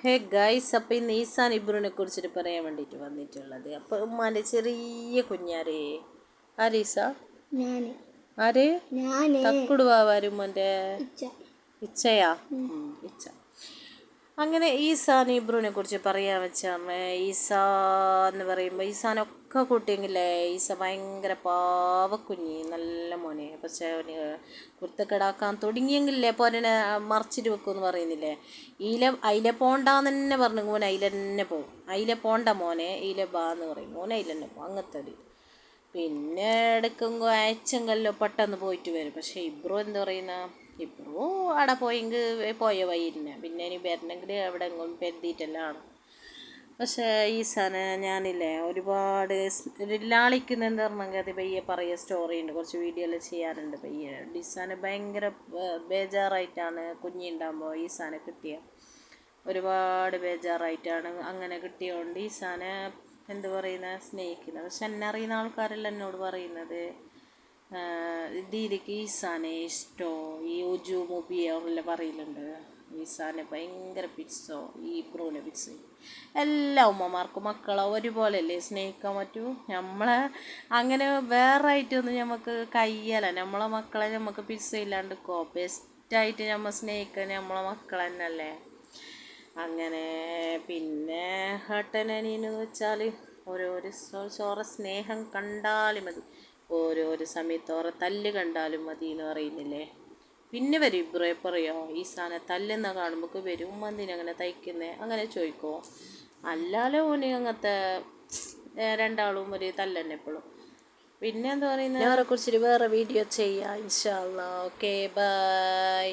Hey guys, അപ്പോൾ ഇന്ന് is an ഇബ്രുവിനെ കുറിച്ചിട്ട് പറയാൻ വേണ്ടിയിട്ട് വന്നിട്ടുള്ളത്. അപ്പോൾ ഉമ്മാൻ്റെ ചെറിയ കുഞ്ഞാരേ ആരീസ ആര് തക്കുടുവാരും ഉമ്മൻ്റെ ഇച്ചയാ ഇച്ച. അങ്ങനെ ഈസാൻ ഇബ്രുവിനെ കുറിച്ച് പറയാൻ വെച്ചാൽ ഈസ എന്ന് പറയുമ്പോൾ ഈസാനൊക്കെ കൂട്ടിയെങ്കിലേ ഈസ ഭയങ്കര പാവക്കുഞ്ഞി, നല്ല മോനെ. പക്ഷേ അവന് കുരുത്തക്കെടാക്കാൻ തുടങ്ങിയെങ്കിലേ അപ്പോൾ അവനെ മറിച്ചിട്ട് വെക്കുമെന്ന് പറയുന്നില്ലേ. അയില പോണ്ടാന്ന് തന്നെ പറഞ്ഞു മോനെ, അയില തന്നെ പോകും. അയില പോണ്ട മോനെ, അയില ബാ എന്ന് പറയും. മോനെ അയില തന്നെ പോകും, അങ്ങനത്തെ ഒരു. പിന്നെ എടുക്കുമ്പോൾ അയച്ചെങ്കല്ലോ പെട്ടെന്ന് പോയിട്ട് വരും. പക്ഷേ ഇബ്രു എന്താ പറയുന്ന, ഇബ്രു അവിടെ പോയെങ്കിൽ പോയ വഴി തന്നെ. പിന്നെ ഇനി വരണമെങ്കിൽ എവിടെയെങ്കിലും പെരുതിയിട്ടെല്ലാം ആണ്. പക്ഷേ ഈസാനെ ഞാനില്ലേ ഒരുപാട് ലാളിക്കുന്നെന്ന് പറഞ്ഞെങ്കിൽ അത് പയ്യെ പറയുക സ്റ്റോറി ഉണ്ട്, കുറച്ച് വീഡിയോ എല്ലാം ചെയ്യാറുണ്ട് പയ്യെ. ഈസാനെ ഭയങ്കര ബേജാറായിട്ടാണ് കുഞ്ഞുണ്ടാകുമ്പോൾ ഈസാനെ കിട്ടിയ, ഒരുപാട് ബേജാറായിട്ടാണ് അങ്ങനെ കിട്ടിയതുകൊണ്ട് ഈസാനെ എന്ത് പറയുന്ന സ്നേഹിക്കുന്നത്. പക്ഷെ എന്നെ അറിയുന്ന ആൾക്കാരെല്ലാം എന്നോട് പറയുന്നത് ദീദിക്ക് ഈസാനെ ഇഷ്ടോ, ഈ ഉജു മുബിയ അവരെല്ലാം പറയലുണ്ട്. ഈസാനെ ഭയങ്കര പിക്സോ, ഈ ഇബ്രുവിനെ പിക്സ്. എല്ലാ ഉമ്മമാർക്കും മക്കളെ ഒരുപോലെയല്ലേ സ്നേഹിക്കാൻ പറ്റൂ. നമ്മളെ അങ്ങനെ വേറെ ആയിട്ടൊന്നും നമുക്ക് കയ്യല. നമ്മളെ മക്കളെ നമുക്ക് പിക്സ് ഇല്ലാണ്ടിക്കോ. ബെസ്റ്റായിട്ട് നമ്മൾ സ്നേഹിക്കാൻ നമ്മളെ മക്കളെ തന്നെയല്ലേ. അങ്ങനെ പിന്നെ ഹട്ടനീന്ന് വെച്ചാൽ ഓരോരോ സ്നേഹം കണ്ടാലും മതി, ഓരോരോ സമയത്ത് ഓരോ തല്ല് കണ്ടാലും മതി എന്ന് പറയുന്നില്ലേ. പിന്നെ വരും ഇബ്രോ പറയോ ഈസാനെ തല്ലുന്ന കാണുമ്പോൾ വരും, എന്തിനങ്ങനെ തയ്ക്കുന്നേ അങ്ങനെ ചോദിക്കുമോ. അല്ലാലോ ഓന് അങ്ങനത്തെ രണ്ടാളും ഒരു തല്ലന്നെ എപ്പോഴും. പിന്നെ എന്താ പറയുന്നത്, അവരെ കുറിച്ചിട്ട് വേറെ വീഡിയോ ചെയ്യാം ഇൻഷാ അല്ലാ. Okay bye.